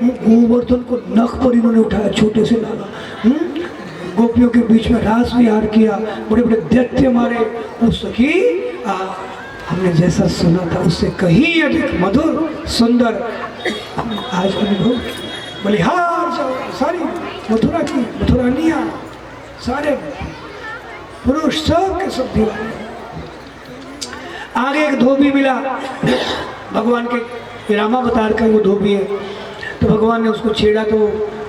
गोवर्धन को नख पर इन्होंने उठाया, छोटे से लाला। गोपियों के बीच में रास विहार किया, बड़े बड़े दैत्य मारे। वो सखी हमने जैसा सुना था उससे कहीं अधिक मधुर सुंदर आज अनुभव। बलिहार जाओ, सारी मथुरा की मथुरानियाँ, सारे पुरुष सब के सब दीवाने। आगे एक धोबी मिला, भगवान के रामावतार का वो धोबी है। तो भगवान ने उसको छेड़ा तो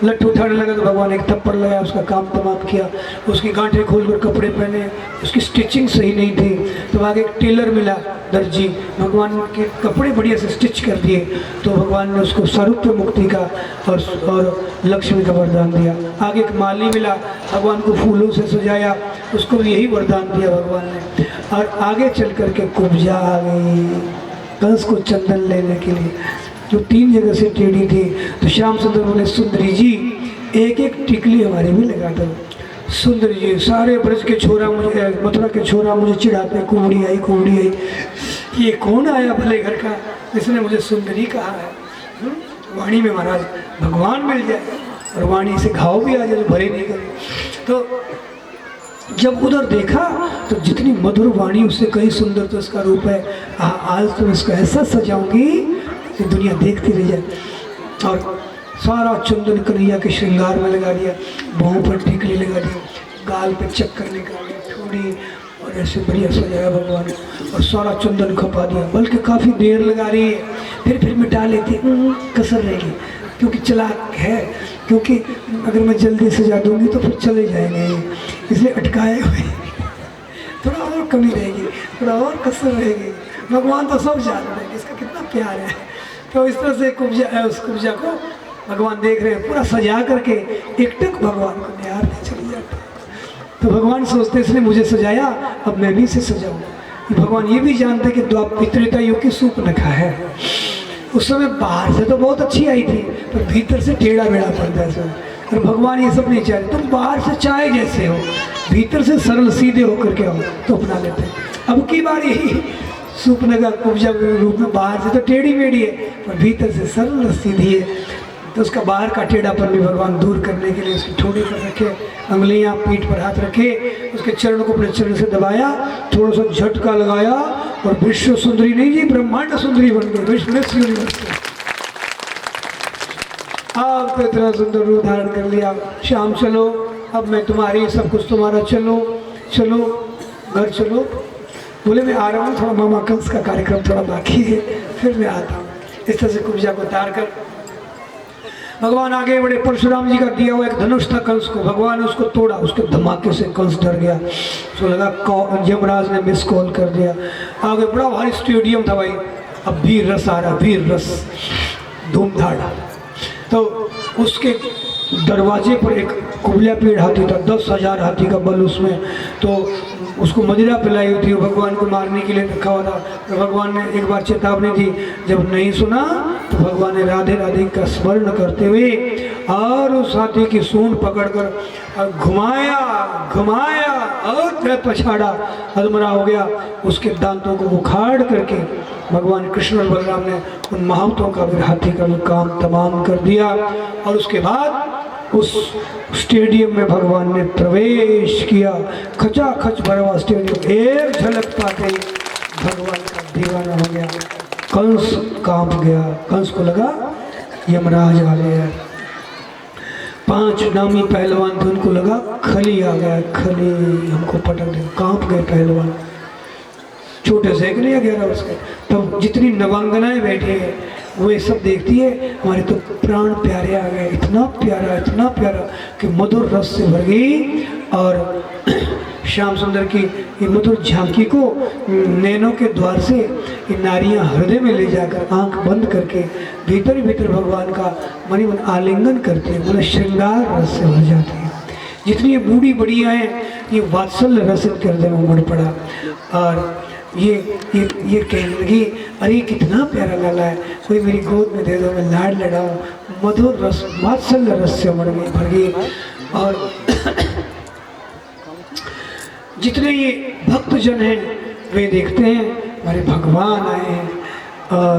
लट्ठू उठाने लगा, तो भगवान एक थप्पड़ लगाया, उसका काम तमाम किया। उसकी गांठें खोलकर कपड़े पहने, उसकी स्टिचिंग सही नहीं थी। तो आगे एक टेलर मिला, दर्जी, भगवान के कपड़े बढ़िया से स्टिच कर दिए। तो भगवान ने उसको सारूप्य मुक्ति का और लक्ष्मी का वरदान दिया। आगे एक माली मिला, भगवान को फूलों से सजाया, उसको भी यही वरदान दिया भगवान ने। और आगे चल करके कुब्जा आ गई कंस को चंदन लेने के लिए, जो 3 जगह से टेढ़ी थी। तो श्याम सुंदर बोले, सुंदरी जी एक एक टिकली हमारे भी लगा दो। सुंदरी जी, सारे ब्रज के छोरा मुझे, मथुरा के छोरा मुझे चिढ़ाते, कुबड़ी आई कुबड़ी आई। ये कौन आया भले घर का जिसने मुझे सुंदरी कहा है। वाणी में महाराज भगवान मिल जाए और वाणी से घाव भी आ जाए, भरे नहीं करे। तो जब उधर देखा तो जितनी मधुर वाणी उससे कहीं सुंदर तो उसका रूप है। आज तो इसको ऐसा सजाऊंगी कि दुनिया देखती रह जाए। और सारा चंदन कन्हैया के श्रृंगार में लगा दिया, बाहों पर टिकली लगा दिया, गाल पे चक्कर निकाल दिया, ठोड़ी, और ऐसे बढ़िया सजाया भगवान ने। और सारा चंदन खपा दिया, बल्कि काफ़ी देर लगा रही है, फिर मिटा लेती, कसर रहेगी, क्योंकि चालाक है। क्योंकि अगर मैं जल्दी सजा दूंगी तो फिर चले जाएंगे, इसलिए अटकाए हुए, थोड़ा और कमी रहेगी, थोड़ा और कसर रहेगी। भगवान तो सब जान रहे हैं इसका कितना प्यार है। तो इस तरह से कुब्जा है, उस कुब्जा को भगवान देख रहे हैं, पूरा सजा करके एकटक भगवान को निहारने चली जाती। तो भगवान सोचते इसने मुझे सजाया, अब मैं भी इसे सजाऊँ। भगवान ये भी जानते कि त्रेता युग की सूर्पनखा है। उस समय बाहर से तो बहुत अच्छी आई थी, पर भीतर से टेढ़ा मेढ़ा पड़ता है सब। और भगवान ये सब नहीं चाहते, तुम बाहर से चाहे जैसे हो, भीतर से सरल सीधे होकर के आओ तो अपना लेते हैं। अब की बार यही सूर्पनखा कुब्जा के रूप में बाहर से तो टेढ़ी मेढ़ी है, पर भीतर से सरल सीधी है। तो उसका बाहर का टेढ़ापन भी भगवान दूर करने के लिए उसकी ठोड़ी पर रखे, अंगुलियां पीठ पर हाथ रखे, उसके चरण को अपने चरण से दबाया, थोड़ा सा झटका लगाया और विश्व सुंदरी नहीं जी, ब्रह्मांड सुंदरी बन गई, विश्व यूनिवर्स। आप तो इतना सुंदर रूप धारण कर लिया। शाम चलो, अब मैं तुम्हारी, सब कुछ तुम्हारा, चलो चलो घर चलो। बोले मैं आ रहा हूँ, थोड़ा मामा कंस का कार्यक्रम थोड़ा बाकी है, फिर मैं आता हूँ। इस तरह से कुब्जा को उतार कर भगवान आगे बढ़े। परशुराम जी का दिया हुआ एक धनुष था कंस को, भगवान ने उसको तोड़ा, उसके धमाके से कंस डर गया। उसको लगा यमराज ने मिस कॉल कर दिया। आगे बड़ा भारी स्टेडियम था भाई, अब वीर रस आ रहा, वीर रस धूमधाड़। तो उसके दरवाजे पर एक कुबला पेड़ हाथी था, 10,000 हाथी का बल उसमें। तो उसको मदिरा पिलाई हुई थी, भगवान को मारने के लिए रखा हुआ था। तो भगवान ने एक बार चेतावनी दी, जब नहीं सुना तो भगवान ने राधे राधे का स्मरण करते हुए और उस हाथी की सूंड पकड़कर घुमाया घुमाया और पछाड़ा, अधमरा हो गया। उसके दांतों को उखाड़ करके भगवान कृष्ण और बलराम ने उन महावतों का भी हाथी का भी काम तमाम कर दिया। और उसके बाद उस स्टेडियम में भगवान ने प्रवेश किया, खचाखच भरा हुआ स्टेडियम। एक झलक पाते ही भगवान का दीवाना हो गया, कंस कांप गया। कंस को लगा यमराज वाले हैं। 5 नामी पहलवान थे, उनको लगा खली आ गया, खली हमको पटक दे, कांप गए पहलवान। छोटे से एक नहीं 11 वर्ष के। तब जितनी नवांगनाएं बैठी है वो ये सब देखती है, हमारे तो प्राण प्यारे आ गए, इतना प्यारा कि मधुर रस से भर गई। और श्याम सुंदर की ये मधुर झांकी को नैनों के द्वार से ये नारियां हृदय में ले जाकर आंख बंद करके भीतर ही भीतर भगवान का मनी मन आलिंगन करते हैं, मतलब श्रृंगार रस से भर जाती है। जितनी ये बूढ़ी बढ़िया हैं ये वात्सल्य रसित कर देना उमड़ पड़ा। और ये कहने लगी, अरे कितना प्यारा लाला है, कोई मेरी गोद में दे दो, मैं लाड लड़ाऊँ। मधुर रस वात्सल्य रस से उमड़ गई, भर गई। और जितने ये भक्तजन हैं वे देखते हैं हमारे भगवान आए हैं। और